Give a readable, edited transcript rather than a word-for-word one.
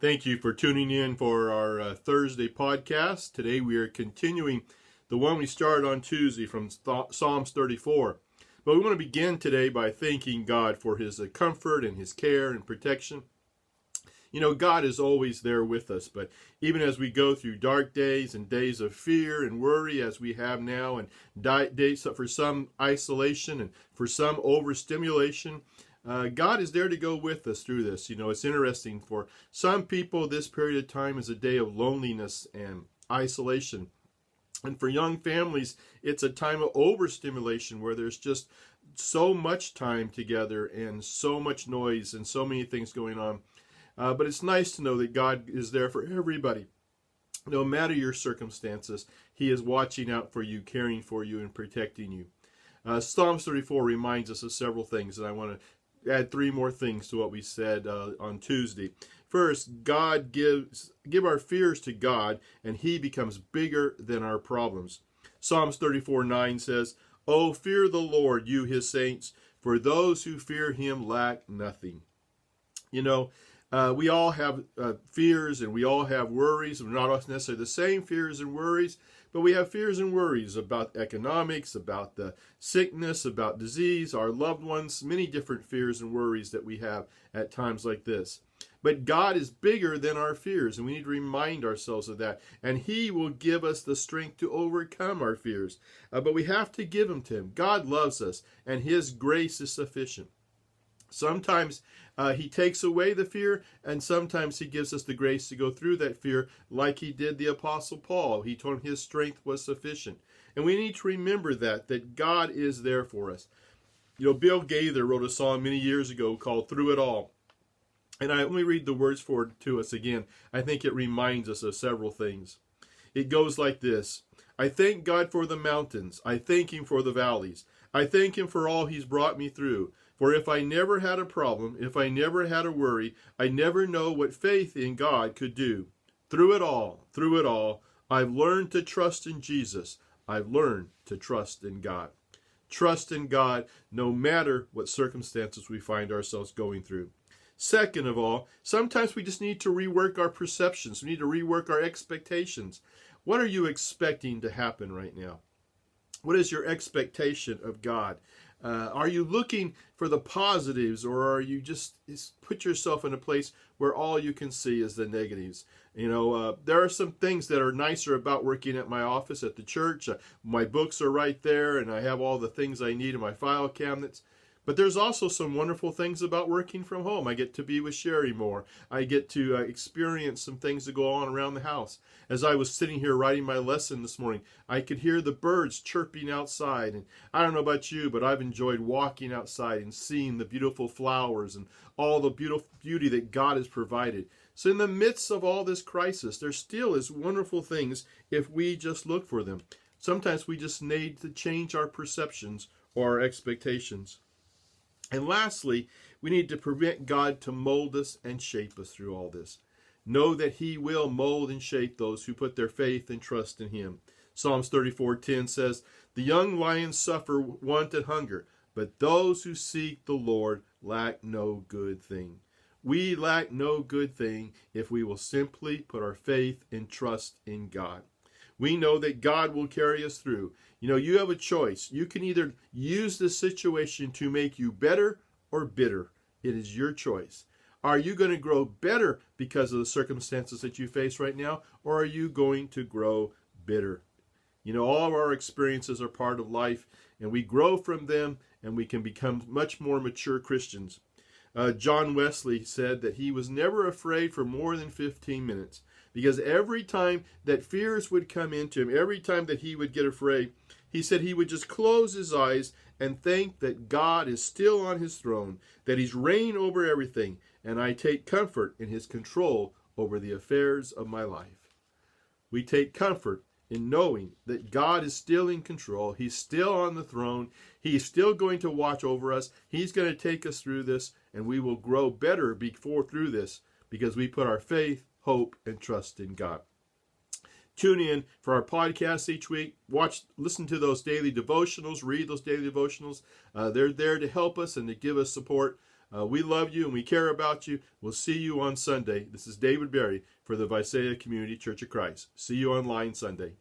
Thank you for tuning in for our Thursday podcast. Today we are continuing the one we started on Tuesday from Psalms 34. But we want to begin today by thanking God for his comfort and his care and protection. You know, God is always there with us, but even as we go through dark days and days of fear and worry as we have now, and days for some isolation and for some overstimulation, God is there to go with us through this. You know, it's interesting. For some people, this period of time is a day of loneliness and isolation. And for young families, it's a time of overstimulation where there's just so much time together and so much noise and so many things going on. But it's nice to know that God is there for everybody. No matter your circumstances, he is watching out for you, caring for you, and protecting you. Psalms 34 reminds us of several things, and I want to add three more things to what we said on Tuesday. First, give our fears to God, and he becomes bigger than our problems. Psalms 34:9 says, "Oh, fear the Lord, you his saints, for those who fear him lack nothing." You know, we all have fears and we all have worries. We're not necessarily the same fears and worries, but we have fears and worries about economics, about the sickness, about disease, our loved ones, many different fears and worries that we have at times like this. But God is bigger than our fears, and we need to remind ourselves of that. And he will give us the strength to overcome our fears. But we have to give them to him. God loves us, and his grace is sufficient. Sometimes he takes away the fear, and sometimes he gives us the grace to go through that fear, like he did the Apostle Paul. He told him his strength was sufficient. And we need to remember that God is there for us. You know, Bill Gaither wrote a song many years ago called "Through It All." And let me read the words for it to us again. I think it reminds us of several things. It goes like this: I thank God for the mountains. I thank him for the valleys. I thank him for all he's brought me through. For if I never had a problem, if I never had a worry, I never know what faith in God could do. Through it all, I've learned to trust in Jesus. I've learned to trust in God. Trust in God no matter what circumstances we find ourselves going through. Second of all, sometimes we just need to rework our perceptions. We need to rework our expectations. What are you expecting to happen right now? What is your expectation of God? Are you looking for the positives, or are you just put yourself in a place where all you can see is the negatives? You know, there are some things that are nicer about working at my office at the church. My books are right there, and I have all the things I need in my file cabinets. But there's also some wonderful things about working from home. I get to be with Sherry more. I get to experience some things that go on around the house. As I was sitting here writing my lesson this morning, I could hear the birds chirping outside. And I don't know about you, but I've enjoyed walking outside and seeing the beautiful flowers and all the beautiful beauty that God has provided. So in the midst of all this crisis, there still is wonderful things if we just look for them. Sometimes we just need to change our perceptions or our expectations. And lastly, we need to permit God to mold us and shape us through all this. Know that he will mold and shape those who put their faith and trust in him. Psalms 34:10 says, "The young lions suffer want and hunger, but those who seek the Lord lack no good thing." We lack no good thing if we will simply put our faith and trust in God. We know that God will carry us through. You know, you have a choice. You can either use this situation to make you better or bitter. It is your choice. Are you going to grow better because of the circumstances that you face right now, or are you going to grow bitter? You know, all of our experiences are part of life, and we grow from them, and we can become much more mature Christians. John Wesley said that he was never afraid for more than 15 minutes. Because every time that fears would come into him, every time that he would get afraid, he said he would just close his eyes and think that God is still on his throne, that he's reigning over everything, and I take comfort in his control over the affairs of my life. We take comfort in knowing that God is still in control. He's still on the throne. He's still going to watch over us. He's going to take us through this, and we will grow better through this because we put our faith, hope, and trust in God. Tune in for our podcasts each week. Listen to those daily devotionals, read those daily devotionals. They're there to help us and to give us support. We love you and we care about you. We'll see you on Sunday. This is David Berry for the Visalia Community Church of Christ. See you online Sunday.